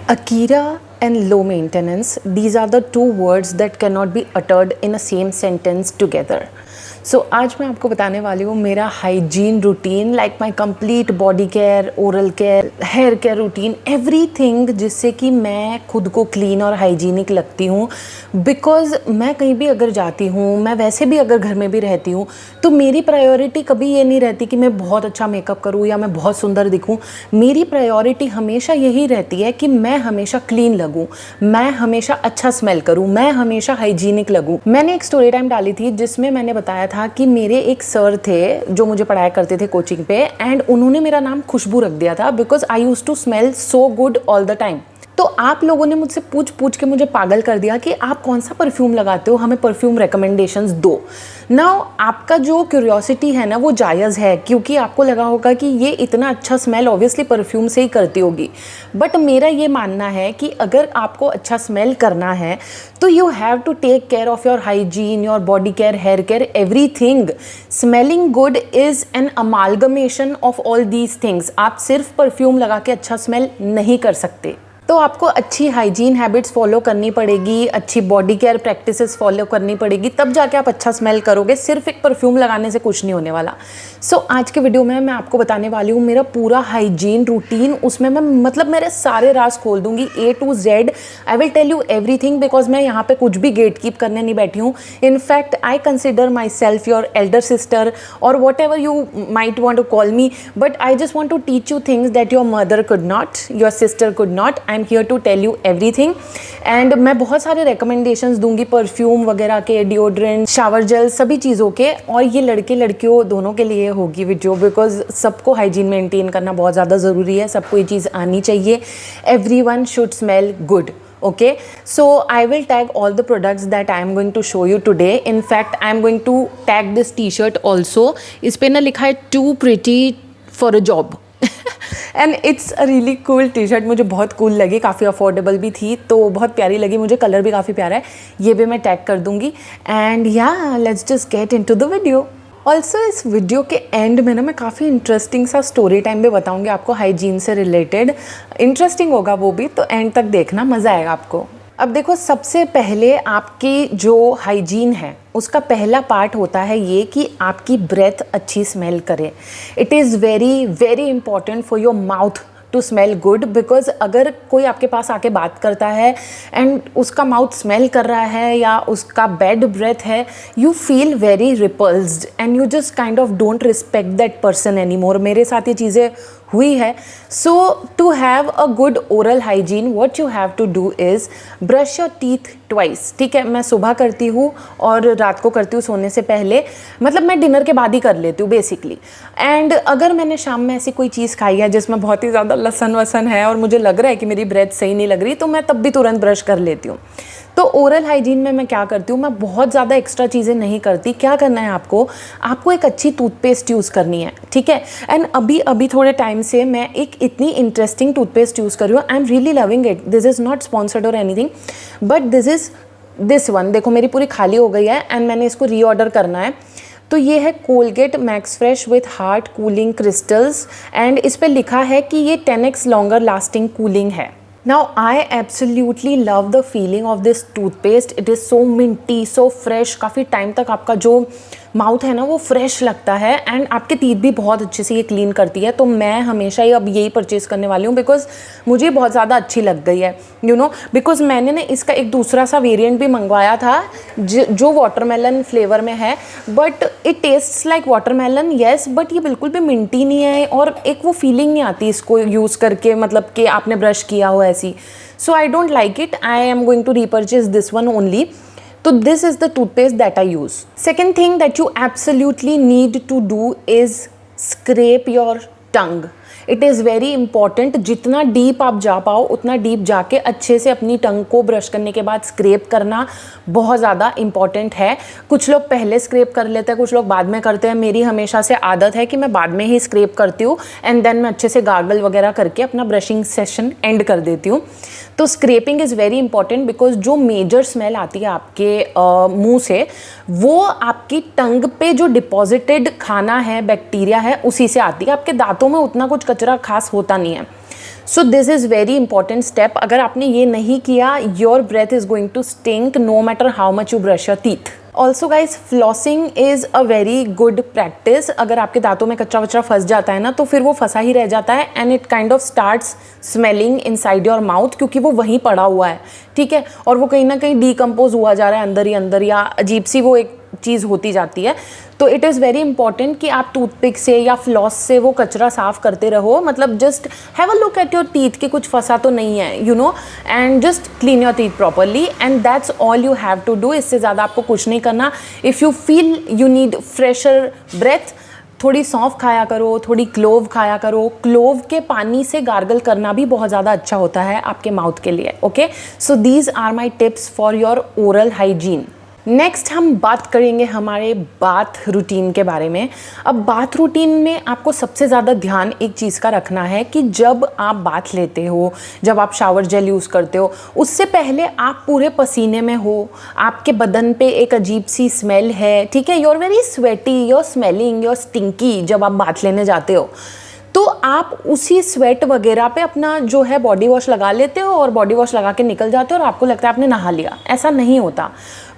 Akira and low maintenance, these are the two words that cannot be uttered in a same sentence together. सो आज मैं आपको बताने वाली हूँ मेरा hygiene routine, like my complete body care, oral care, hair care routine, everything, जिससे कि मैं खुद को क्लीन और हाइजीनिक लगती हूँ। बिकॉज मैं कहीं भी अगर जाती हूँ, मैं वैसे भी अगर घर में भी रहती हूँ, तो मेरी प्रायोरिटी कभी ये नहीं रहती कि मैं बहुत अच्छा मेकअप करूँ या मैं बहुत सुंदर दिखूँ। मेरी प्रायोरिटी हमेशा यही रहती है कि मैं हमेशा क्लीन लगूँ, मैं हमेशा अच्छा स्मेल करूँ, मैं हमेशा हाइजीनिक लगूँ। मैंने एक स्टोरी टाइम डाली थी जिसमें मैंने बताया था कि मेरे एक सर थे जो मुझे पढ़ाया करते थे कोचिंग पे, एंड उन्होंने मेरा नाम खुशबू रख दिया था because I used to smell so good all the time. तो आप लोगों ने मुझसे पूछ पूछ के मुझे पागल कर दिया कि आप कौन सा परफ्यूम लगाते हो, हमें परफ्यूम रिकमेंडेशंस दो। नाउ आपका जो क्यूरियोसिटी है ना वो जायज़ है, क्योंकि आपको लगा होगा कि ये इतना अच्छा स्मेल ऑब्वियसली परफ्यूम से ही करती होगी। बट मेरा ये मानना है कि अगर आपको अच्छा स्मेल करना है तो you have to take care of your hygiene, your body care, hair care, everything. Smelling good is an amalgamation of all these things. आप सिर्फ परफ्यूम लगा के अच्छा स्मेल नहीं कर सकते। तो आपको अच्छी हाइजीन हैबिट्स फॉलो करनी पड़ेगी, अच्छी बॉडी केयर प्रैक्टिसेस फॉलो करनी पड़ेगी, तब जाके आप अच्छा स्मेल करोगे। सिर्फ एक परफ्यूम लगाने से कुछ नहीं होने वाला। सो आज के वीडियो में मैं आपको बताने वाली हूँ मेरा पूरा हाइजीन रूटीन। उसमें मैं मेरे सारे राज खोल दूंगी, A to Z। I will tell you everything, because मैं यहाँ पे कुछ भी गेट कीप करने नहीं बैठी हूँ। In fact I consider myself your elder sister और whatever you might want to call me, but I just want to teach you things that your mother could not, your sister could not. I am here to tell you everything. And मैं बहुत सारे recommendations दूंगी perfume वगैरह के, deodorant, shower gel, सभी चीज़ों के। और ये लड़के लड़कियों दोनों के लिए होगी वीडियो, बिकॉज सबको हाइजीन मेंटेन करना बहुत ज़्यादा ज़रूरी है, सबको ये चीज़ आनी चाहिए। Everyone should smell good. Okay, so I will tag all the products that I am going to show you today. In fact, I am going to tag this t-shirt also. इस पे ना लिखा है too pretty for a job and it's a really cool T shirt. मुझे बहुत cool लगी, काफ़ी affordable भी थी, तो बहुत प्यारी लगी मुझे। कलर भी काफ़ी प्यारा है, ये भी मैं टैग कर दूंगी। एंड या let's just get into the video. Also इस वीडियो के एंड में ना मैं काफ़ी इंटरेस्टिंग सा स्टोरी टाइम भी बताऊंगी आपको, हाइजीन से रिलेटेड। इंटरेस्टिंग होगा वो भी, तो एंड तक देखना, मज़ा आएगा आपको। अब देखो, सबसे पहले आपकी जो हाइजीन है उसका पहला पार्ट होता है ये कि आपकी ब्रेथ अच्छी स्मेल करे। It is very very important for your mouth to smell good, because अगर कोई आपके पास आके बात करता है एंड उसका माउथ स्मेल कर रहा है या उसका बैड ब्रेथ है, you feel very repulsed and you just kind of don't respect that person any more. मेरे साथ ये चीज़ें हुई है। So to have a good oral hygiene, what you have to do is brush your teeth twice. ठीक है, मैं सुबह करती हूँ और रात को करती हूँ सोने से पहले, मतलब मैं डिनर के बाद ही कर लेती हूँ बेसिकली। एंड अगर मैंने शाम में ऐसी कोई चीज़ खाई है जिसमें बहुत ही ज़्यादा लहसुन वसन है और मुझे लग रहा है कि मेरी ब्रेथ सही नहीं लग रही, तो मैं तब भी तुरंत ब्रश कर लेती हूँ। तो ओरल हाइजीन में मैं क्या करती हूँ, मैं बहुत ज़्यादा एक्स्ट्रा चीज़ें नहीं करती। क्या करना है आपको एक अच्छी टूथपेस्ट यूज़ करनी है, ठीक है। एंड अभी थोड़े टाइम से मैं एक इतनी इंटरेस्टिंग टूथपेस्ट यूज़ कर रही हूँ। I am really loving it. This is not sponsored और एनीथिंग, बट दिस वन देखो मेरी पूरी खाली हो गई है एंड मैंने इसको रीऑर्डर करना है। तो ये है Colgate max fresh with heart cooling crystals, and इस पर लिखा है कि ये 10x लॉन्गर लास्टिंग कूलिंग है। Now I absolutely love the feeling of this toothpaste. It is so minty, so fresh. काफ़ी टाइम तक आपका जो माउथ है ना वो फ्रेश लगता है एंड आपके टीथ भी बहुत अच्छे से ये क्लीन करती है। तो मैं हमेशा ही अब यही परचेज़ करने वाली हूँ बिकॉज मुझे बहुत ज़्यादा अच्छी लग गई है, यू नो। बिकॉज मैंने ना इसका एक दूसरा सा वेरिएंट भी मंगवाया था जो वाटरमेलन फ्लेवर में है, but it tests like watermelon, yes, but ये बिल्कुल भी मिंटी नहीं है और एक वो फीलिंग नहीं आती इसको यूज़ करके, मतलब कि आपने ब्रश किया हो ऐसी। So I don't like it. I am going to repurchase this one only. So this is the toothpaste that I use. Second thing that you absolutely need to do is scrape your tongue. It is very important. जितना deep आप जा पाओ उतना deep जाके अच्छे से अपनी टंग को ब्रश करने के बाद स्क्रैप करना बहुत ज़्यादा इंपॉर्टेंट है। कुछ लोग पहले स्क्रैप कर लेते हैं, कुछ लोग बाद में करते हैं। मेरी हमेशा से आदत है कि मैं बाद में ही स्क्रैप करती हूँ एंड देन मैं अच्छे से गार्गल वगैरह करके अपना ब्रशिंग सेशन एंड कर देती हूँ। तो scraping is very important because जो मेजर स्मेल आती है आपके मुंह से वो आपकी टंग पे जो डिपॉजिटेड खाना है, बैक्टीरिया है, उसी से आती है। आपके दांतों में उतना कुछ कचरा खास होता नहीं है। So this is very important step. अगर आपने ये नहीं किया, your breath is going to stink no matter how much you brush your teeth. Also guys, flossing is a very good practice. अगर आपके दांतों में कचरा वचरा फंस जाता है ना, तो फिर वो फंसा ही रह जाता है and it kind of starts smelling in side your mouth, क्योंकि वो वहीं पड़ा हुआ है, ठीक है, और वो कहीं ना कहीं डीकम्पोज हुआ जा रहा है अंदर ही अंदर, या अजीब सी वो एक चीज़ होती जाती है. तो इट इज़ वेरी इंपॉर्टेंट कि आप टूथपिक से या फ्लॉस से वो कचरा साफ़ करते रहो. मतलब just have a look at your teeth कि कुछ फंसा तो नहीं है, you know, and just clean your teeth properly and that's all you have to do. इससे ज़्यादा आपको कुछ नहीं करना. If you feel you need fresher breath, थोड़ी सौंफ खाया करो, थोड़ी क्लोव खाया करो. क्लोव के पानी से गार्गल करना भी बहुत ज़्यादा अच्छा होता है आपके माउथ के लिए. Okay, so these are my tips for your oral hygiene. Next हम बात करेंगे हमारे बाथ रूटीन के बारे में. अब बाथ रूटीन में आपको सबसे ज़्यादा ध्यान एक चीज़ का रखना है कि जब आप बाथ लेते हो, जब आप शावर जेल यूज़ करते हो, उससे पहले आप पूरे पसीने में हो, आपके बदन पे एक अजीब सी स्मेल है, ठीक है, you are very sweaty, you are smelling, you are stinky जब आप बाथ लेने जाते हो. तो आप उसी स्वेट वगैरह पे अपना जो है बॉडी वॉश लगा लेते हो और बॉडी वॉश लगा के निकल जाते हो और आपको लगता है आपने नहा लिया. ऐसा नहीं होता.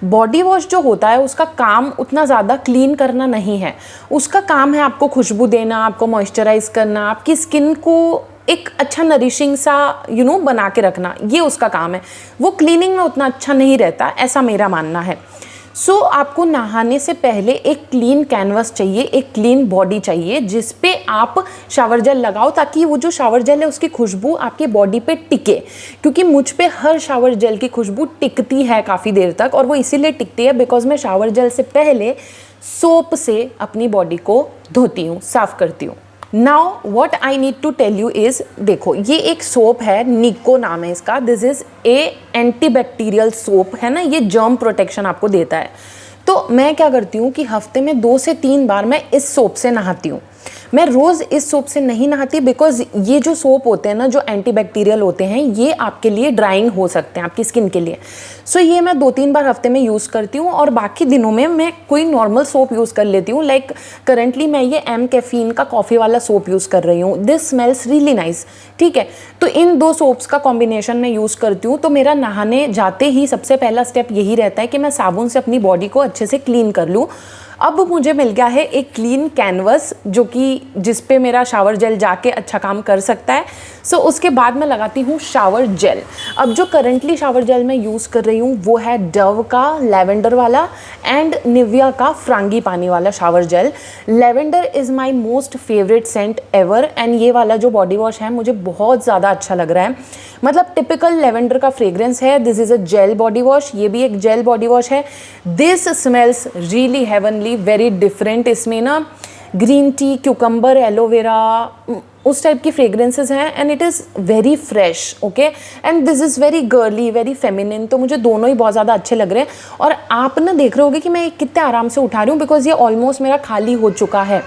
बॉडी वॉश जो होता है उसका काम उतना ज़्यादा क्लीन करना नहीं है. उसका काम है आपको खुशबू देना, आपको मॉइस्चराइज करना, आपकी स्किन को एक अच्छा नरिशिंग सा बना के रखना. ये उसका काम है. वो क्लीनिंग में उतना अच्छा नहीं रहता, ऐसा मेरा मानना है. सो आपको नहाने से पहले एक क्लीन कैनवस चाहिए, एक क्लीन बॉडी चाहिए जिस पे आप शावर जेल लगाओ, ताकि वो जो शावर जेल है उसकी खुशबू आपकी बॉडी पे टिके. क्योंकि मुझ पे हर शावर जेल की खुशबू टिकती है काफ़ी देर तक, और वो इसीलिए टिकती है बिकॉज मैं शावर जेल से पहले सोप से अपनी बॉडी को धोती हूँ, साफ़ करती हूँ. Now what I need to tell you is, देखो ये एक सोप है, निको नाम है इसका. This is a antibacterial soap है ना, ये जर्म प्रोटेक्शन आपको देता है. तो मैं क्या करती हूँ कि हफ्ते में 2 से 3 बार मैं इस सोप से नहाती हूँ. मैं रोज़ इस सोप से नहीं नहाती बिकॉज ये जो सोप होते हैं ना, जो एंटीबैक्टीरियल होते हैं, ये आपके लिए ड्राइंग हो सकते हैं आपकी स्किन के लिए. सो ये मैं 2-3 बार हफ्ते में यूज़ करती हूँ और बाकी दिनों में मैं कोई नॉर्मल सोप यूज़ कर लेती हूँ. लाइक करंटली मैं ये एम कैफीन का कॉफ़ी वाला सोप यूज़ कर रही हूँ. दिस स्मेल्स रियली नाइस, ठीक है. तो इन 2 सोप्स का कॉम्बिनेशन मैं यूज़ करती हूँ. तो मेरा नहाने जाते ही सबसे पहला स्टेप यही रहता है कि मैं साबुन से अपनी बॉडी को अच्छे से क्लीन कर लूँ. अब मुझे मिल गया है एक क्लीन कैनवस जो कि जिस पे मेरा शावर जेल जाके अच्छा काम कर सकता है. सो उसके बाद मैं लगाती हूँ शावर जेल. अब जो करंटली शावर जेल मैं यूज़ कर रही हूँ वो है डव का लैवेंडर वाला एंड निविया का फ्रांगी पानी वाला shower gel. Lavender is my most favourite scent ever and ये वाला जो बॉडी वॉश है मुझे बहुत ज़्यादा अच्छा लग रहा है. मतलब टिपिकल लैवेंडर का फ्रेग्रेंस है. This is a jail body wash, ये भी एक जेल बॉडी वॉश है. This smells really heavenly, very different. इसमें ना ग्रीन टी, क्यूकम्बर, एलोवेरा उस टाइप की फ्रेग्रेंसेस हैं and it is very fresh. Okay, and this is very girly, very feminine. तो मुझे दोनों ही बहुत ज़्यादा अच्छे लग रहे हैं. और आप ना देख रहे होगे कि मैं कितने आराम से उठा रही हूँ बिकॉज ये ऑलमोस्ट मेरा खाली हो चुका है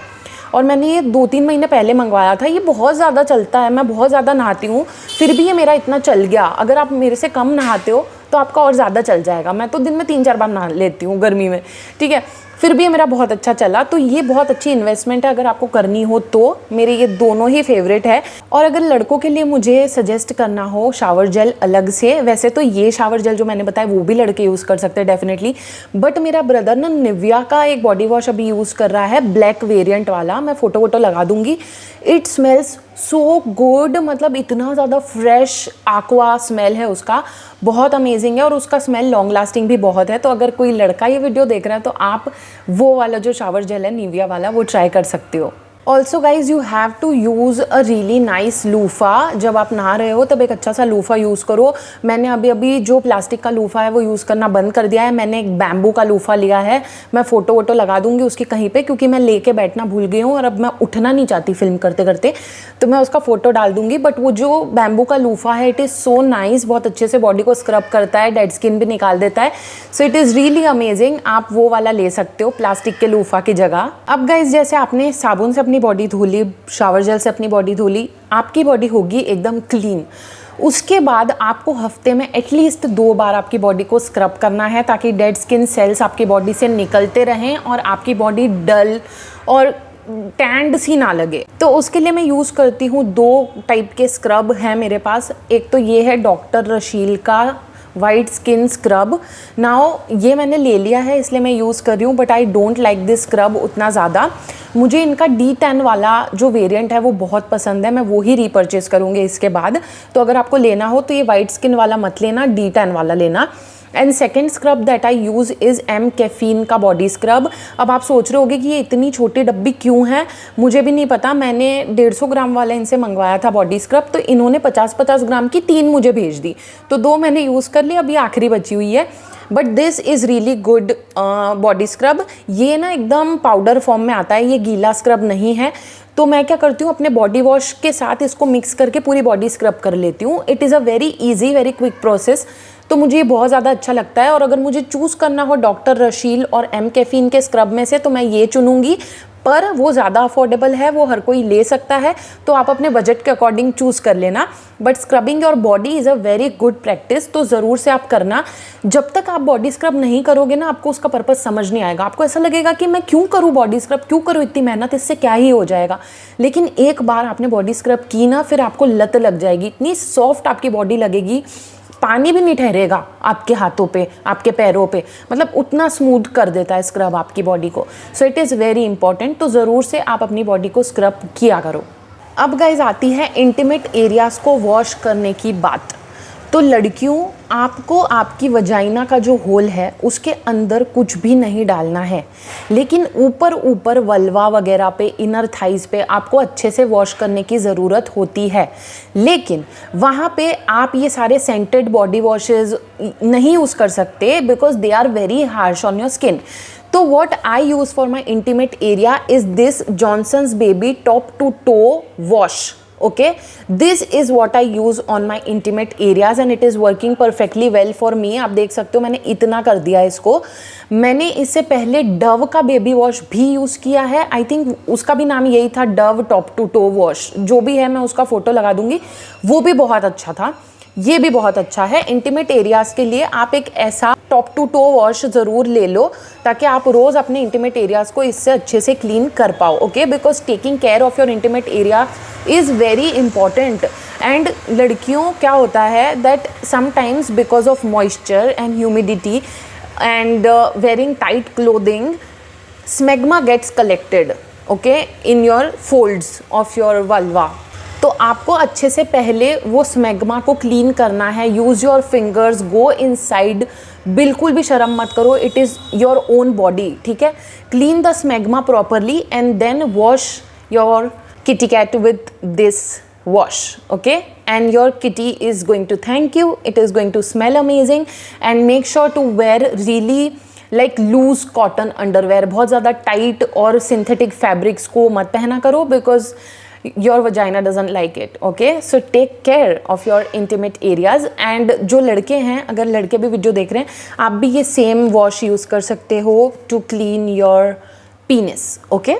और मैंने ये 2-3 महीने पहले मंगवाया था. ये बहुत ज़्यादा चलता है, मैं बहुत ज़्यादा नहाती हूँ, फिर भी ये मेरा इतना चल गया. अगर आप मेरे से कम नहाते हो तो आपका और ज़्यादा चल जाएगा. मैं तो दिन में 3-4 बार नहा लेती हूँ गर्मी में, ठीक है, फिर भी ये मेरा बहुत अच्छा चला. तो ये बहुत अच्छी इन्वेस्टमेंट है अगर आपको करनी हो तो. मेरे ये दोनों ही फेवरेट है. और अगर लड़कों के लिए मुझे सजेस्ट करना हो शावर जेल अलग से, वैसे तो ये शावर जेल जो मैंने बताया वो भी लड़के यूज़ कर सकते हैं डेफिनेटली, बट मेरा ब्रदर ना निविया का एक बॉडी वॉश अभी यूज़ कर रहा है, ब्लैक वेरिएंट वाला. मैं फ़ोटो वोटो लगा दूँगी. इट स्मेल्स सो गुड, मतलब इतना ज़्यादा फ्रेश एक्वा स्मेल है उसका, बहुत अमेजिंग है और उसका स्मेल लॉन्ग लास्टिंग भी बहुत है. तो अगर कोई लड़का ये वीडियो देख रहा है तो आप वो वाला जो शावर जेल है निविया वाला वो ट्राई कर सकते हो. Also guys you have to use a really nice loofah. जब आप नहा रहे हो तब एक अच्छा सा लूफ़ा यूज़ करो. मैंने अभी जो प्लास्टिक का लूफ़ा है वो यूज़ करना बंद कर दिया है. मैंने एक बैम्बू का लूफ़ा लिया है. मैं फ़ोटो वोटो लगा दूंगी उसकी कहीं पे, क्योंकि मैं लेके बैठना भूल गई हूँ और अब मैं उठना नहीं चाहती फिल्म करते करते, तो मैं उसका फ़ोटो डाल दूंगी. बट वो जो बैम्बू का लूफ़ा है इट इज़ सो नाइस, बहुत अच्छे से बॉडी को स्क्रब करता है, डेड स्किन भी निकाल देता है. So it is really amazing. आप वो वाला ले सकते हो प्लास्टिक के लूफ़ा की जगह. अब गाइज जैसे आपने साबुन से अपनी बॉडी धो ली, शावर जेल से अपनी बॉडी धो ली, आपकी बॉडी होगी एकदम क्लीन. उसके बाद आपको हफ्ते में एटलीस्ट 2 बार आपकी बॉडी को स्क्रब करना है ताकि डेड स्किन सेल्स आपकी बॉडी से निकलते रहें और आपकी बॉडी डल और टैंड सी ना लगे। तो उसके लिए मैं यूज़ करती हूँ 2 टाइप के स्क्रब हैं मेरे पास। एक तो ये है डॉक्टर रशील का वाइट स्किन स्क्रब। नाउ ये मैंने ले लिया है इसलिए मैं यूज़ कर रही हूँ, but I don't like this scrub उतना ज़्यादा। मुझे इनका D10 वाला जो वेरिएंट है वो बहुत पसंद है, मैं वो ही रीपरचेज़ करूँगी इसके बाद। तो अगर आपको लेना हो तो ये वाइट स्किन वाला मत लेना, D10 वाला लेना। And second scrub that I use is M caffeine का बॉडी स्क्रब। अब आप सोच रहे होगे कि ये इतनी छोटी डब्बी क्यों है, मुझे भी नहीं पता। मैंने 150 ग्राम वाला इनसे मंगवाया था बॉडी स्क्रब, तो इन्होंने 50-50 ग्राम की 3 मुझे भेज दी, तो 2 मैंने यूज़ कर ली, अभी आखिरी बची हुई है। But this is really good body scrub. ये ना एकदम पाउडर फॉर्म में आता है, ये गीला स्क्रब नहीं है। तो मैं क्या करती हूँ, अपने बॉडी वॉश के साथ इसको मिक्स करके पूरी बॉडी स्क्रब कर लेती हूँ। It is a very easy very quick process, तो मुझे ये बहुत ज़्यादा अच्छा लगता है। और अगर मुझे चूज़ करना हो डॉक्टर रशील और M कैफीन के स्क्रब में से, तो मैं ये चुनूँगी, पर वो ज़्यादा अफोर्डेबल है, वो हर कोई ले सकता है, तो आप अपने बजट के अकॉर्डिंग चूज़ कर लेना। But scrubbing your body is a very good practice, तो ज़रूर से आप करना। जब तक आप बॉडी स्क्रब नहीं करोगे ना, आपको उसका पर्पज़ समझ नहीं आएगा। आपको ऐसा लगेगा कि मैं क्यों करूँ बॉडी स्क्रब, क्यों करूँ इतनी मेहनत, इससे क्या ही हो जाएगा। लेकिन एक बार आपने बॉडी स्क्रब की ना, फिर आपको लत लग जाएगी, इतनी सॉफ्ट आपकी बॉडी लगेगी, पानी भी नहीं ठहरेगा आपके हाथों पे, आपके पैरों पे, मतलब उतना स्मूथ कर देता है स्क्रब आपकी बॉडी को। So it is very important, तो ज़रूर से आप अपनी बॉडी को स्क्रब किया करो। अब गाइज आती है इंटीमेट एरियाज़ को वॉश करने की बात। तो लड़कियों, आपको आपकी वजाइना का जो होल है उसके अंदर कुछ भी नहीं डालना है, लेकिन ऊपर ऊपर वल्वा वगैरह पे, इनर थाइज पे आपको अच्छे से वॉश करने की ज़रूरत होती है। लेकिन वहाँ पे आप ये सारे सेंटेड बॉडी वॉशेज़ नहीं यूज़ कर सकते, because they are very harsh on your skin. तो what I use for my intimate area is this Johnson's baby top to toe wash. Okay, this is what I use on my intimate areas and it is working perfectly well for me। आप देख सकते हो मैंने इतना कर दिया इसको। मैंने इससे पहले डव का बेबी वॉश भी यूज़ किया है, आई थिंक उसका भी नाम यही था, Dove top to toe wash. जो भी है मैं उसका फ़ोटो लगा दूंगी, वो भी बहुत अच्छा था, ये भी बहुत अच्छा है। इंटीमेट एरियाज़ के लिए आप एक ऐसा टॉप टू टो वॉश ज़रूर ले लो, ताकि आप रोज़ अपने इंटीमेट एरियाज़ को इससे अच्छे से क्लीन कर पाओ। Okay, because taking care of your intimate area is very important. And लड़कियों, क्या होता है that sometimes because of moisture and humidity and wearing tight clothing, smegma gets collected okay in your folds of your vulva. तो आपको अच्छे से पहले वो स्मेग्मा को क्लीन करना है। Use your fingers, go inside, बिल्कुल भी शर्म मत करो, it is your own body, ठीक है। Clean the smegma properly and then wash your kitty cat with this wash, okay, and your kitty is going to thank you, it is going to smell amazing। and make sure to wear really like loose cotton underwear। बहुत ज़्यादा tight और synthetic fabrics को मत पहना करो, because your vagina doesn't like it, okay। so take care of your intimate areas। and जो लड़के हैं, अगर लड़के भी वीडियो देख रहे हैं, आप भी ये सेम वॉश यूज़ कर सकते हो to clean your penis, okay।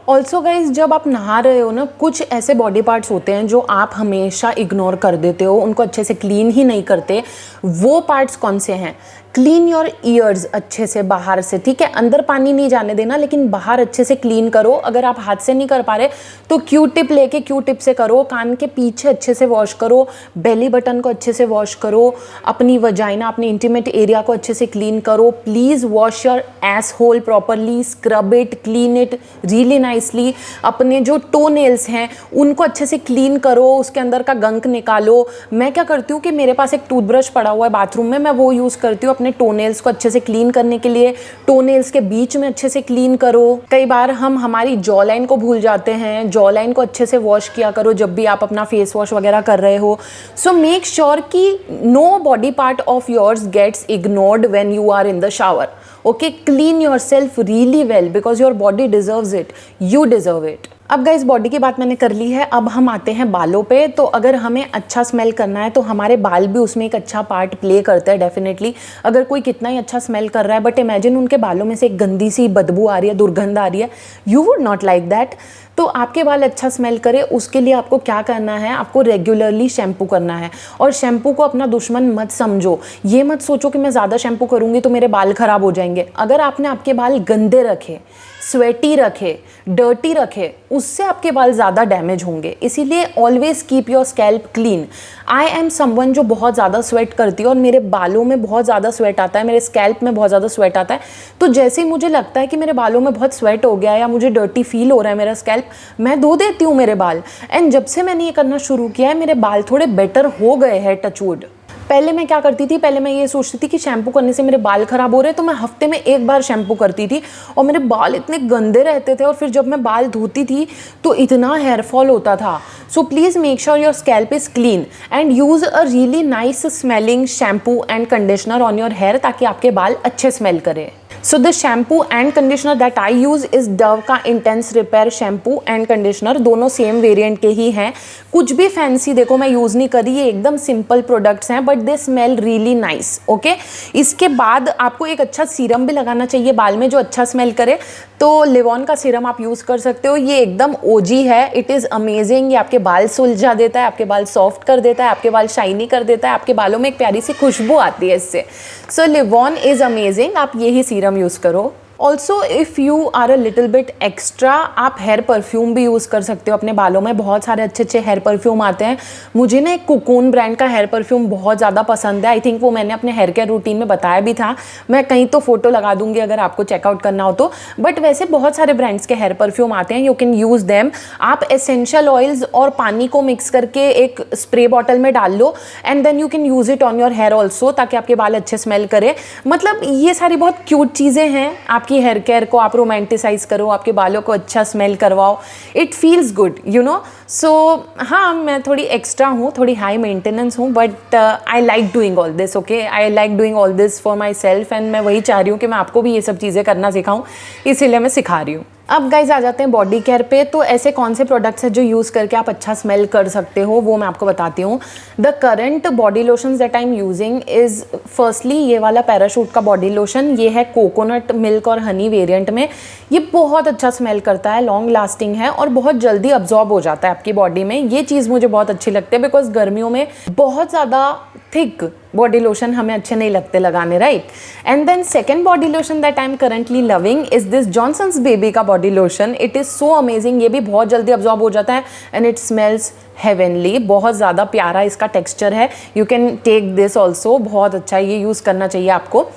Also guys, जब आप नहा रहे हो ना, कुछ ऐसे बॉडी पार्ट्स होते हैं जो आप हमेशा इग्नोर कर देते हो, उनको अच्छे से क्लीन ही नहीं करते। वो पार्ट्स कौन से हैं? क्लीन योर ईयर्स अच्छे से बाहर से, ठीक है। अंदर पानी नहीं जाने देना, लेकिन बाहर अच्छे से क्लीन करो। अगर आप हाथ से नहीं कर पा रहे तो क्यू टिप लेके क्यू टिप से करो। कान के पीछे अच्छे से वॉश करो, बेली बटन को अच्छे से वॉश करो, अपनी वजाइना, अपनी इंटीमेट एरिया को अच्छे से क्लीन करो। Please wash your ass hole properly, scrub it, clean it really nicely. अपने जो टो नेल्स हैं उनको अच्छे से क्लीन करो, उसके अंदर का गंक निकालो। मैं क्या करती हूँ कि मेरे पास एक टूथब्रश पड़ा हुआ है बाथरूम में, मैं वो यूज़ करती हूँ अपने टोनेल्स को अच्छे से क्लीन करने के लिए। टोनेल्स के बीच में अच्छे से क्लीन करो। कई बार हम हमारी जॉ लाइन को भूल जाते हैं, जॉ लाइन को अच्छे से वॉश किया करो जब भी आप अपना फेस वॉश वगैरह कर रहे हो। सो मेक श्योर कि no body part of yours gets ignored when you are in the shower. Okay, clean yourself really well because your body deserves it, you deserve it. अब guys, body की बात मैंने कर ली है, अब हम आते हैं बालों पे। तो अगर हमें अच्छा स्मेल करना है तो हमारे बाल भी उसमें एक अच्छा पार्ट प्ले करते हैं डेफिनेटली। अगर कोई कितना ही अच्छा स्मेल कर रहा है बट इमेजिन उनके बालों में से एक गंदी सी बदबू आ रही है, दुर्गंध आ रही है, you would not like that. तो आपके बाल अच्छा स्मेल करे उसके लिए आपको क्या करना है, आपको रेगुलरली शैम्पू करना है। और शैम्पू को अपना दुश्मन मत समझो। ये मत सोचो कि मैं ज़्यादा शैम्पू करूँगी तो मेरे बाल ख़राब हो जाएंगे। अगर आपने आपके बाल गंदे रखे, स्वेटी रखे, डर्टी रखे, उससे आपके बाल ज़्यादा डैमेज होंगे। इसीलिए always keep your scalp clean. I am someone जो बहुत ज़्यादा स्वेट करती है और मेरे बालों में बहुत ज़्यादा स्वेट आता है, मेरे स्कैल्प में बहुत ज़्यादा स्वेट आता है। तो जैसे ही मुझे लगता है कि मेरे बालों में बहुत स्वेट हो गया है या मुझे डर्टी फील हो रहा है मेरा स्कैल्प, मैं धो देती हूँ मेरे बाल। एंड जब से मैंने ये करना शुरू किया है, मेरे बाल थोड़े बेटर हो गए हैं, टचवुड। पहले मैं क्या करती थी, पहले मैं ये सोचती थी कि शैम्पू करने से मेरे बाल ख़राब हो रहे हैं, तो मैं हफ्ते में एक बार शैम्पू करती थी और मेरे बाल इतने गंदे रहते थे। और फिर जब मैं बाल धोती थी तो इतना हेयर फॉल होता था। So please make sure your scalp is clean and use a really nice smelling shampoo and conditioner on your hair, ताकि आपके बाल अच्छे स्मेल करें। So the shampoo and conditioner that I use is Dove का intense repair shampoo and conditioner. दोनों same variant के ही हैं, कुछ भी फैंसी देखो मैं यूज़ नहीं करी, ये एकदम सिंपल प्रोडक्ट्स हैं, but they smell really nice. Okay, इसके बाद आपको एक अच्छा सीरम भी लगाना चाहिए बाल में जो अच्छा स्मेल करे। तो लिवॉन का सीरम आप यूज़ कर सकते हो, ये एकदम ओजी है, इट इज़ अमेजिंग। ये आपके बाल सुलझा देता है, आपके बाल सॉफ्ट कर देता है, आपके बाल शाइनी कर देता है, आपके बालों में एक प्यारी सी खुशबू आती है इससे। सो लिवॉन इज़ अमेजिंग, आप यही सीरम यूज़ करो। Also if you are a little bit extra, आप हेयर परफ्यूम भी यूज़ कर सकते हो अपने बालों में। बहुत सारे अच्छे अच्छे हेयर परफ्यूम आते हैं। मुझे ना एक कोकून ब्रांड का हेयर परफ्यूम बहुत ज़्यादा पसंद है। आई थिंक वो मैंने अपने हेयर केयर रूटीन में बताया भी था, मैं कहीं तो फोटो लगा दूंगी अगर आपको चेकआउट करना हो तो। बट वैसे बहुत सारे ब्रांड्स के हेयर परफ्यूम आते हैं, यू कैन यूज़ देम। आप एसेंशियल ऑयल्स और पानी को मिक्स करके एक स्प्रे बॉटल में डाल लो and then you can use it on your hair also, ताकि आपके बाल अच्छे स्मेल करे। मतलब ये सारी बहुत क्यूट चीज़ें हैं, आपकी हेयर केयर को आप रोमांटिसाइज करो, आपके बालों को अच्छा स्मेल करवाओ, it feels good, you know. So हाँ, मैं थोड़ी एक्स्ट्रा हूँ, थोड़ी हाई मेंटेनेंस हूँ, but I like doing all this. Okay, I like doing all this for myself and मैं वही चाह रही हूँ कि मैं आपको भी ये सब चीज़ें करना सिखाऊँ, इसीलिए मैं सिखा रही हूँ। अब गाइज आ जाते हैं बॉडी केयर पे। तो ऐसे कौन से प्रोडक्ट्स हैं जो यूज़ करके आप अच्छा स्मेल कर सकते हो, वो मैं आपको बताती हूँ। The current body lotions that I am using is firstly ये वाला पैराशूट का बॉडी लोशन। ये है कोकोनट मिल्क और हनी वेरिएंट में। ये बहुत अच्छा स्मेल करता है, लॉन्ग लास्टिंग है और बहुत जल्दी अब्जॉर्ब हो जाता है आपकी बॉडी में। ये चीज़ मुझे बहुत अच्छी लगती है, बिकॉज गर्मियों में बहुत ज़्यादा थिक बॉडी लोशन हमें अच्छे नहीं लगते लगाने, right. And then second body lotion that I am currently loving is this Johnson's baby का body lotion. It is so amazing, ये भी बहुत जल्दी अब्जॉर्ब हो जाता है एंड इट स्मेल्स हेवनली। बहुत ज़्यादा प्यारा इसका टेक्स्चर है। You can take this also, बहुत अच्छा, ये यूज़ करना चाहिए आपको।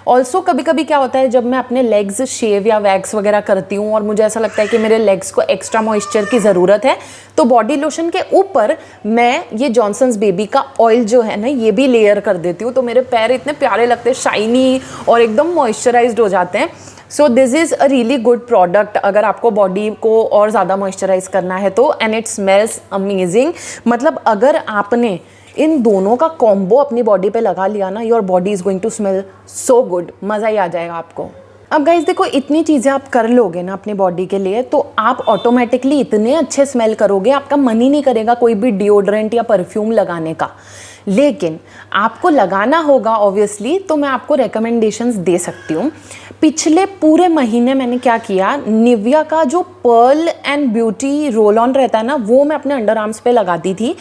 ऑल्सो कभी कभी क्या होता है, जब मैं अपने लेग्स शेव या वैक्स वगैरह करती हूँ और मुझे ऐसा लगता है कि मेरे लेग्स को एक्स्ट्रा मॉइस्चर की ज़रूरत है, तो बॉडी लोशन के ऊपर मैं ये जॉनसन्स बेबी का ऑयल जो है ना, ये भी लेयर कर देती हूँ। तो मेरे पैर इतने प्यारे लगते हैं, शाइनी और एकदम मॉइस्चराइज्ड हो जाते हैं। सो this is a really good product अगर आपको बॉडी को और ज़्यादा मॉइस्चराइज करना है तो। And it smells amazing. मतलब अगर आपने इन दोनों का कॉम्बो अपनी बॉडी पे लगा लिया ना, your body is going to smell so good, मज़ा ही आ जाएगा आपको। अब गाइज देखो, इतनी चीज़ें आप कर लोगे ना अपनी बॉडी के लिए, तो आप ऑटोमेटिकली इतने अच्छे स्मेल करोगे, आपका मन ही नहीं करेगा कोई भी डिओड्रेंट या परफ्यूम लगाने का। लेकिन आपको लगाना होगा ऑब्वियसली, तो मैं आपको रिकमेंडेशंस दे सकती हूँ। पिछले पूरे महीने मैंने क्या किया, निविया का जो Perl and beauty roll on रहता है ना, वो मैं अपने अंडर आर्म्स पे लगाती थी।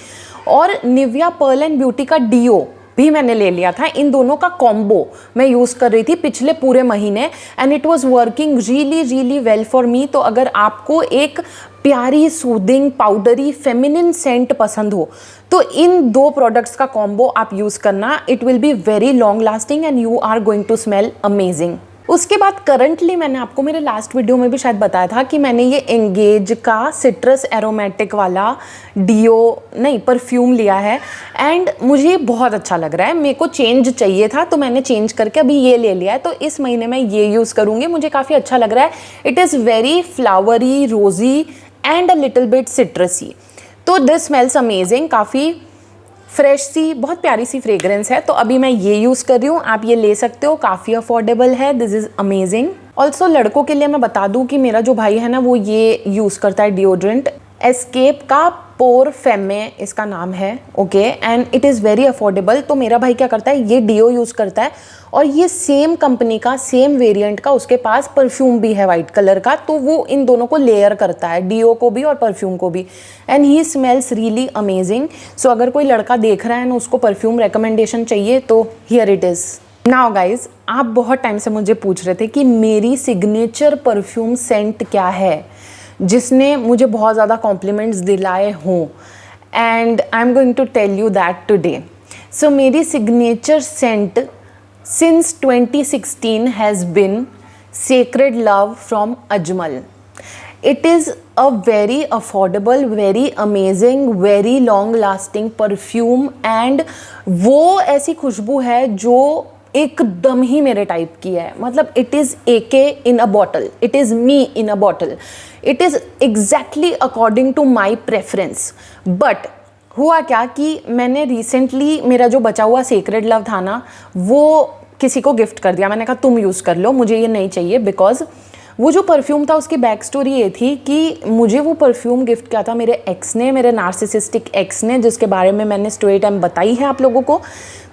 और निविया पर्ल एंड ब्यूटी का डीओ भी मैंने ले लिया था। इन दोनों का कॉम्बो मैं यूज़ कर रही थी पिछले पूरे महीने and it was working really really well for me. तो अगर आपको एक प्यारी सूदिंग पाउडरी फेमिनिन सेंट पसंद हो, तो इन दो प्रोडक्ट्स का कॉम्बो आप यूज़ करना। It will be very long lasting and you are going to smell amazing. उसके बाद करंटली मैंने आपको मेरे लास्ट वीडियो में भी शायद बताया था कि मैंने ये एंगेज का सिट्रस एरोमेटिक वाला परफ्यूम लिया है एंड मुझे बहुत अच्छा लग रहा है। मेरे को चेंज चाहिए था तो मैंने चेंज करके अभी ये ले लिया है। तो इस महीने मैं ये यूज़ करूँगी, मुझे काफ़ी अच्छा लग रहा है। इट इज़ वेरी फ्लावरी, रोजी एंड अ लिटिल बिट सिट्रसी। तो दिस स्मेल्स अमेजिंग, काफ़ी फ्रेश सी, बहुत प्यारी सी फ्रेग्रेंस है। तो अभी मैं ये यूज़ कर रही हूँ, आप ये ले सकते हो, काफ़ी अफोर्डेबल है। This is amazing. ऑल्सो लड़कों के लिए मैं बता दूँ कि मेरा जो भाई है ना, वो ये यूज़ करता है डिओड्रेंट, एस्केप का पोर फेमे इसका नाम है। Okay, and it is very affordable. तो मेरा भाई क्या करता है, ये डीओ यूज़ करता है और ये सेम कंपनी का, सेम वेरिएंट का उसके पास परफ्यूम भी है वाइट कलर का। तो वो इन दोनों को लेयर करता है, डीओ को भी और परफ्यूम को भी, and he smells really amazing. So अगर कोई लड़का देख रहा है ना, उसको परफ्यूम रिकमेंडेशन चाहिए, तो here it is. Now guys, आप बहुत टाइम से मुझे पूछ रहे थे कि मेरी सिग्नेचर परफ्यूम सेंट क्या है जिसने मुझे बहुत ज़्यादा कॉम्प्लीमेंट्स दिलाए हों, and I am going to tell you that today. So मेरी signature scent since 2016 has been sacred love from Ajmal. It is a very affordable, very amazing, very long lasting perfume and वो ऐसी खुशबू है जो एकदम ही मेरे type की है। मतलब it is AK in a bottle, it is me in a bottle, it is exactly according to my preference. But हुआ क्या कि मैंने रिसेंटली मेरा जो बचा हुआ सेक्रेड लव था ना, वो किसी को गिफ्ट कर दिया। मैंने कहा तुम यूज़ कर लो, मुझे ये नहीं चाहिए। बिकॉज वो जो परफ्यूम था उसकी बैक स्टोरी ये थी कि मुझे वो परफ्यूम गिफ्ट किया था मेरे एक्स ने, मेरे नार्सिसिस्टिक एक्स ने, जिसके बारे में मैंने स्टोरी टाइम बताई है आप लोगों को।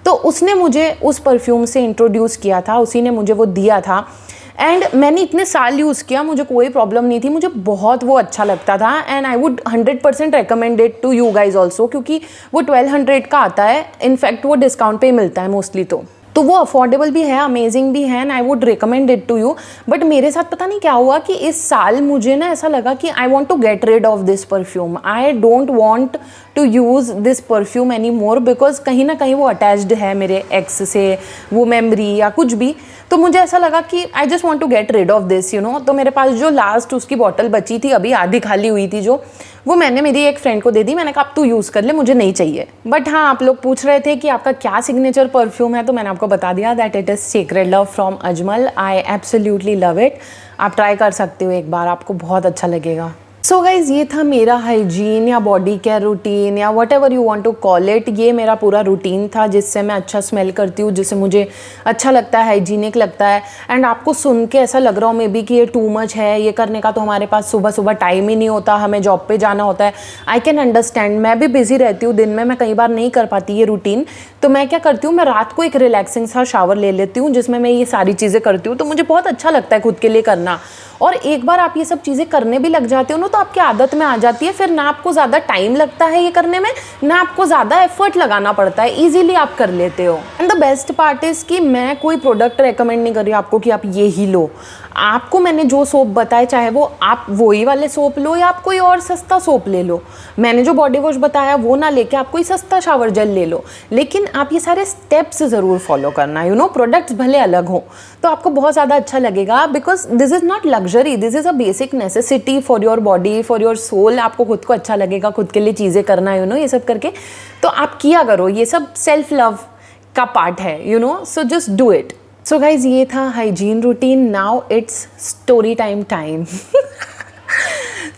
तो उसने मुझे उस परफ्यूम से इंट्रोड्यूस किया था, उसी ने मुझे वो दिया था एंड मैंने इतने साल यूज़ किया, मुझे कोई प्रॉब्लम नहीं थी, मुझे बहुत वो अच्छा लगता था and I would 100% recommend it to you guys also, क्योंकि वो 1200 का आता है। इनफैक्ट वो डिस्काउंट पे ही मिलता है मोस्टली, तो वो अफोर्डेबल भी है, अमेजिंग भी है and I would recommend it to you. But मेरे साथ पता नहीं क्या हुआ कि इस साल मुझे ना ऐसा लगा कि I want to get rid of this perfume, I don't want to use this perfume any more, because कहीं ना कहीं वो अटैच्ड है मेरे एक्स से, वो मेमरी या कुछ भी। तो मुझे ऐसा लगा कि I just want to get rid of this, you know. तो मेरे पास जो लास्ट उसकी बॉटल बची थी, अभी आधी खाली हुई थी जो, वो मैंने मेरी एक फ्रेंड को दे दी। मैंने कहा अब तू यूज़ कर ले, मुझे नहीं चाहिए। बट हाँ, आप लोग पूछ रहे थे कि आपका क्या सिग्नेचर परफ्यूम है, तो मैंने आपको बता दिया that it is sacred love from Ajmal. I absolutely love it. आप ट्राई कर सकते हो एक बार, आपको बहुत अच्छा लगेगा। सो गाइज़, ये था मेरा हाइजीन या बॉडी केयर रूटीन या whatever you want to call it. ये मेरा पूरा रूटीन था जिससे मैं अच्छा स्मेल करती हूँ, जिससे मुझे अच्छा लगता है, हाइजीनिक लगता है। एंड आपको सुन के ऐसा लग रहा हो मे बी कि ये टू मच है ये करने का, तो हमारे पास सुबह सुबह टाइम ही नहीं होता, हमें जॉब पे जाना होता है। आई कैन अंडरस्टैंड, मैं भी बिजी रहती हूँ दिन में, मैं कई बार नहीं कर पाती ये रूटीन। तो मैं क्या करती हूँ, मैं रात को एक रिलैक्सिंग सा शावर ले लेती हूँ जिसमें मैं ये सारी चीज़ें करती हूँ। तो मुझे बहुत अच्छा लगता है खुद के लिए करना। और एक बार आप ये सब चीज़ें करने भी लग जाते हो ना, तो आपकी आदत में आ जाती है। फिर ना आपको ज़्यादा टाइम लगता है ये करने में, ना आपको ज़्यादा एफर्ट लगाना पड़ता है, इजीली आप कर लेते हो। And the best part is कि मैं कोई प्रोडक्ट रेकमेंड नहीं कर रही आपको कि आप ये ही लो। आपको मैंने जो सोप बताए, चाहे वो आप वही वाले सोप लो या आप कोई और सस्ता सोप ले लो। मैंने जो बॉडी वॉश बताया वो ना लेके आप कोई सस्ता शावर जेल ले लो, लेकिन आप ये सारे स्टेप्स ज़रूर फॉलो करना। यू नो, प्रोडक्ट्स भले अलग हों तो आपको बहुत ज़्यादा अच्छा लगेगा, because this is not luxury, this is a basic necessity for your body, for your soul. आपको खुद को अच्छा लगेगा खुद के लिए चीज़ें करना, यू नो, ये सब करके। तो आप किया करो, ये सब सेल्फ लव का पार्ट है, you know, so just do it. So guys, ये था hygiene routine. Now it's story time.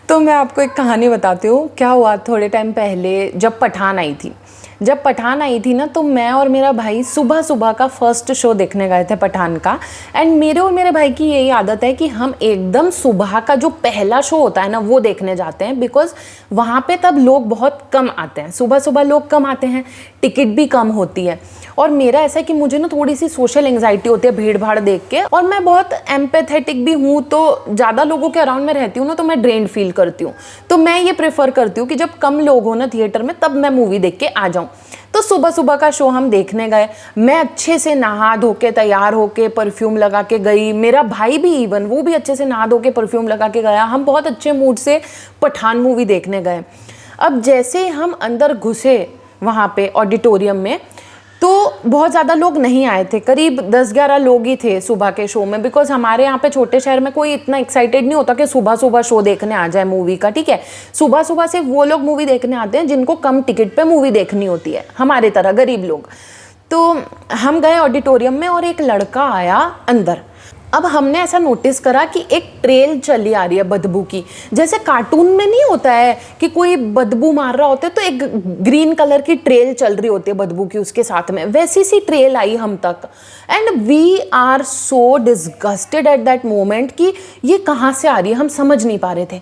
तो मैं आपको एक कहानी बताती हूँ। क्या हुआ, थोड़े टाइम पहले जब पठान आई थी ना, तो मैं और मेरा भाई सुबह सुबह का फर्स्ट शो देखने गए थे पठान का। एंड मेरे और मेरे भाई की यही आदत है कि हम एकदम सुबह का जो पहला शो होता है ना वो देखने जाते हैं, बिकॉज वहाँ पे तब लोग बहुत कम आते हैं, सुबह सुबह लोग कम आते हैं, टिकट भी कम होती है। और मेरा ऐसा है कि मुझे ना थोड़ी सी सोशल एंग्जाइटी होती है भीड़ भाड़ देख के, और मैं बहुत एम्पैथेटिक भी हूँ, तो ज़्यादा लोगों के अराउंड में रहती हूँ ना, तो मैं ड्रेन्ड फील करती हूँ। तो मैं ये प्रेफर करती हूँ कि जब कम लोग हो ना थिएटर में, तब मैं मूवी देख के आ जाऊँ। तो सुबह सुबह का शो हम देखने गए। मैं अच्छे से नहा धो के तैयार होके परफ्यूम लगा के गई, मेरा भाई भी इवन वो भी अच्छे से नहा धो के परफ्यूम लगा के गया। हम बहुत अच्छे मूड से पठान मूवी देखने गए। अब जैसे हम अंदर घुसे वहाँ पे ऑडिटोरियम में, तो बहुत ज़्यादा लोग नहीं आए थे, करीब 10-11 लोग ही थे सुबह के शो में। बिकॉज हमारे यहाँ पे छोटे शहर में कोई इतना एक्साइटेड नहीं होता कि सुबह सुबह शो देखने आ जाए मूवी का, ठीक है। सुबह सुबह से वो लोग मूवी देखने आते हैं जिनको कम टिकट पे मूवी देखनी होती है, हमारे तरह गरीब लोग। तो हम गए ऑडिटोरियम में और एक लड़का आया अंदर। अब हमने ऐसा नोटिस करा कि एक ट्रेल चली आ रही है बदबू की, जैसे कार्टून में नहीं होता है कि कोई बदबू मार रहा होता है तो एक ग्रीन कलर की ट्रेल चल रही होती है बदबू की उसके साथ में, वैसी सी ट्रेल आई हम तक। And we are so disgusted at that moment कि ये कहाँ से आ रही है, हम समझ नहीं पा रहे थे।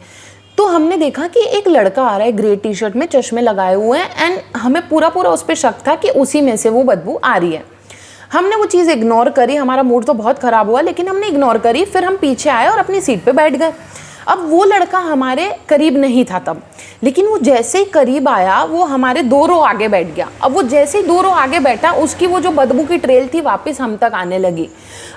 तो हमने देखा कि एक लड़का आ रहा है ग्रे टी शर्ट में, चश्मे लगाए हुए हैं, एंड हमें पूरा उस पर शक था कि उसी में से वो बदबू आ रही है। हमने वो चीज़ इग्नोर करी, हमारा मूड तो बहुत ख़राब हुआ लेकिन हमने इग्नोर करी। फिर हम पीछे आए और अपनी सीट पे बैठ गए। अब वो लड़का हमारे करीब नहीं था तब, लेकिन वो जैसे ही करीब आया वो हमारे 2 रो आगे बैठ गया। अब वो जैसे ही 2 रो आगे बैठा, उसकी वो जो बदबू की ट्रेल थी वापस हम तक आने लगी।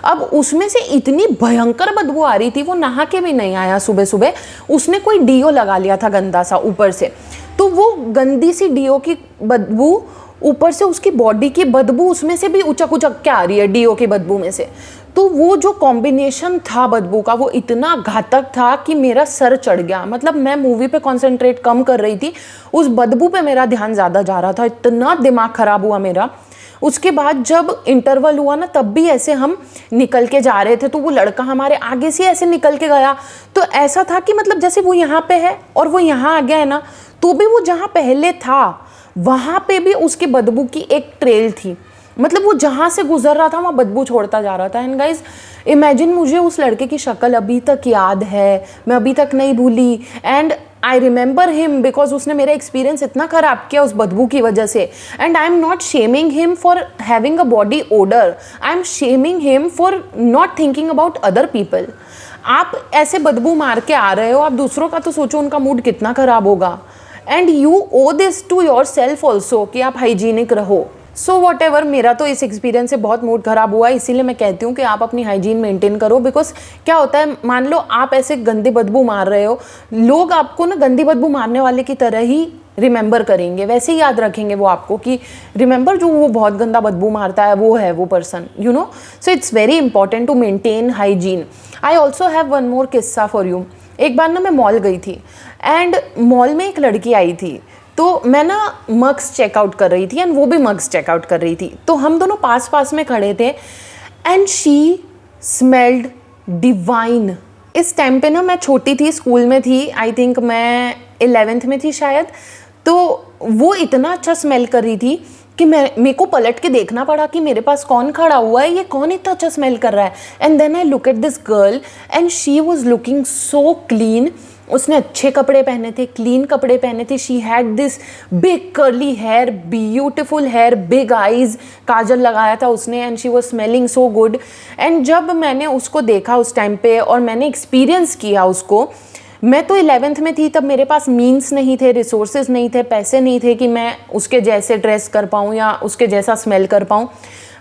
अब उसमें से इतनी भयंकर बदबू आ रही थी, वो नहा के भी नहीं आया सुबह सुबह, उसने कोई डीओ लगा लिया था गंदा सा ऊपर से, तो वो गंदी सी डीओ की बदबू ऊपर से उसकी बॉडी की बदबू उसमें से भी उचक उचक के आ रही है डीओ की बदबू में से। तो वो जो कॉम्बिनेशन था बदबू का वो इतना घातक था कि मेरा सर चढ़ गया। मतलब मैं मूवी पे कंसंट्रेट कम कर रही थी, उस बदबू पे मेरा ध्यान ज़्यादा जा रहा था, इतना दिमाग ख़राब हुआ मेरा। उसके बाद जब इंटरवल हुआ ना, तब भी ऐसे हम निकल के जा रहे थे, तो वो लड़का हमारे आगे से ऐसे निकल के गया। तो ऐसा था कि मतलब जैसे वो यहाँ पे है और वो यहाँ आ गया है ना, तो भी वो जहाँ पहले था वहाँ पे भी उसकी बदबू की एक ट्रेल थी। मतलब वो जहाँ से गुजर रहा था वहाँ बदबू छोड़ता जा रहा था। एंड गाइज इमेजिन, मुझे उस लड़के की शक्ल अभी तक याद है, मैं अभी तक नहीं भूली। And I remember him because उसने मेरा एक्सपीरियंस इतना ख़राब किया उस बदबू की वजह से। And I am not shaming him for having a body order, I am shaming him for not thinking about other people. आप ऐसे बदबू मार के आ रहे हो, आप दूसरों का तो सोचो, उनका मूड कितना ख़राब होगा। And you owe this to yourself also कि आप हाइजीनिक रहो। सो वॉट एवर, मेरा तो इस एक्सपीरियंस से बहुत मूड ख़राब हुआ, इसीलिए मैं कहती हूँ कि आप अपनी हाइजीन मेंटेन करो। बिकॉज क्या होता है, मान लो आप ऐसे गंदी बदबू मार रहे हो, लोग आपको ना गंदी बदबू मारने वाले की तरह ही रिमेंबर करेंगे, वैसे ही याद रखेंगे वो आपको कि रिमेंबर जो वो बहुत गंदा बदबू मारता है वो है वो person, you know. So it's very important to maintain hygiene. I also have one more किस्सा फॉर यू। एक बार ना मैं मॉल गई थी एंड मॉल में एक लड़की आई थी, तो मैं ना मग्स चेकआउट कर रही थी एंड वो भी मग्स चेकआउट कर रही थी। तो हम दोनों पास पास में खड़े थे एंड शी स्मेल्ड डिवाइन। इस टाइम पे ना मैं छोटी थी, स्कूल में थी, आई थिंक मैं 11th में थी शायद। तो वो इतना अच्छा स्मेल कर रही थी कि मेरे को पलट के देखना पड़ा कि मेरे पास कौन खड़ा हुआ है, ये कौन इतना अच्छा स्मेल कर रहा है। And then I look at this girl and she was looking so clean. उसने अच्छे कपड़े पहने थे, क्लीन कपड़े पहने थे। She had this big curly hair, beautiful hair, big eyes, काजल लगाया था उसने and she was smelling so good. And जब मैंने उसको देखा उस टाइम पे और मैंने एक्सपीरियंस किया उसको, मैं तो 11th में थी, तब मेरे पास मीन्स नहीं थे, रिसोर्सेज नहीं थे, पैसे नहीं थे कि मैं उसके जैसे ड्रेस कर पाऊँ या उसके जैसा स्मेल कर पाऊँ।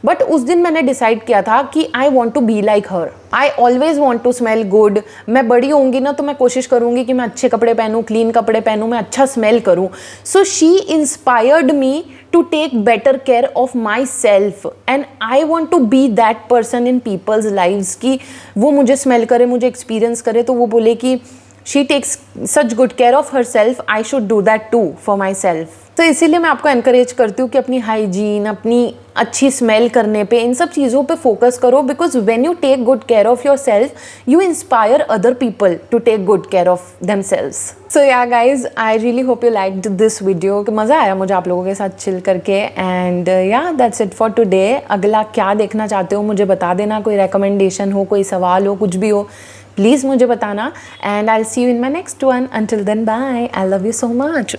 बट उस दिन मैंने डिसाइड किया था कि I want to be like her. I always want to smell good. मैं बड़ी होंगी ना तो मैं कोशिश करूँगी कि मैं अच्छे कपड़े पहनूँ, क्लीन कपड़े पहनूँ, मैं अच्छा स्मेल करूँ। So she inspired me to take better care of myself and I want to be that person in people's lives कि वो मुझे स्मेल करे, मुझे एक्सपीरियंस करे, तो वो बोले कि she takes such good care of herself, I should do that too for myself। तो इसीलिए मैं आपको एनकरेज करती हूँ कि अपनी हाइजीन, अपनी अच्छी स्मेल करने पे, इन सब चीज़ों पे फोकस करो। Because when you take good care of yourself, you inspire other people to take good care of themselves. So yeah guys, I really hope you liked this video. मज़ा आया मुझे आप लोगों के साथ चिल करके। And या that's it for today. अगला क्या देखना चाहते हो मुझे बता देना, कोई रिकमेंडेशन हो, कोई सवाल हो, कुछ भी हो, प्लीज़ मुझे बताना। And I will see you in my next one. Until then bye, I love you so much.